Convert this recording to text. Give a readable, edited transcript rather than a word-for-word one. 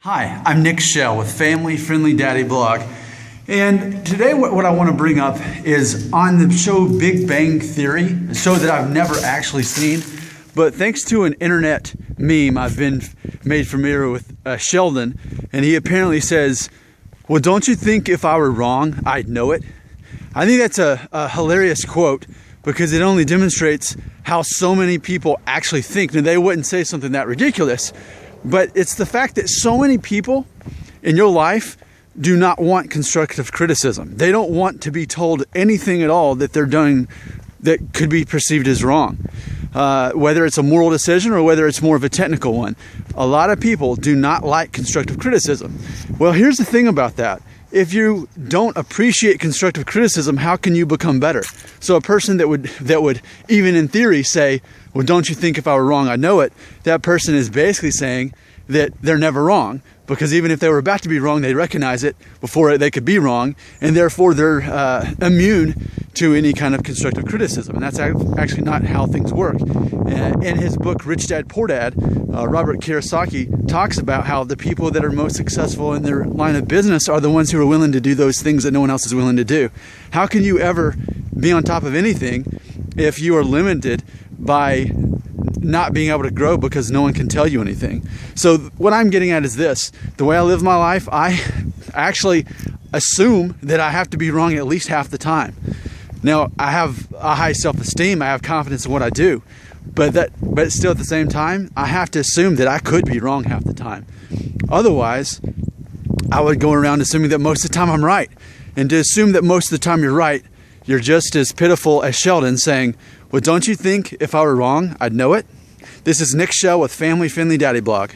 Hi, I'm Nick Shell with Family Friendly Daddy Blog. And today what I want to bring up is on the show Big Bang Theory, a show that I've never actually seen. But thanks to an internet meme, I've been made familiar with Sheldon. And he apparently says, well, don't you think if I were wrong, I'd know it? I think that's a hilarious quote because it only demonstrates how so many people actually think. Now, they wouldn't say something that ridiculous. But it's the fact that so many people in your life do not want constructive criticism. They don't want to be told anything at all that they're doing that could be perceived as wrong. Whether it's a moral decision or whether it's more of a technical one. A lot of people do not like constructive criticism. Well, here's the thing about that. If you don't appreciate constructive criticism, how can you become better? So a person that would even in theory say, well, don't you think if I were wrong, I know it? That person is basically saying that they're never wrong, because even if they were about to be wrong, they recognize it before they could be wrong, and therefore they're immune to any kind of constructive criticism. And that's actually not how things work. In his book, Rich Dad, Poor Dad, Robert Kiyosaki talks about how the people that are most successful in their line of business are the ones who are willing to do those things that no one else is willing to do. How can you ever be on top of anything if you are limited by not being able to grow because no one can tell you anything? So what I'm getting at is this. The way I live my life, I actually assume that I have to be wrong at least half the time. Now, I have a high self-esteem. I have confidence in what I do. But still at the same time, I have to assume that I could be wrong half the time. Otherwise, I would go around assuming that most of the time I'm right. And to assume that most of the time you're right, you're just as pitiful as Sheldon saying, well, don't you think if I were wrong, I'd know it? This is Nick Shell with Family Friendly Daddy Blog.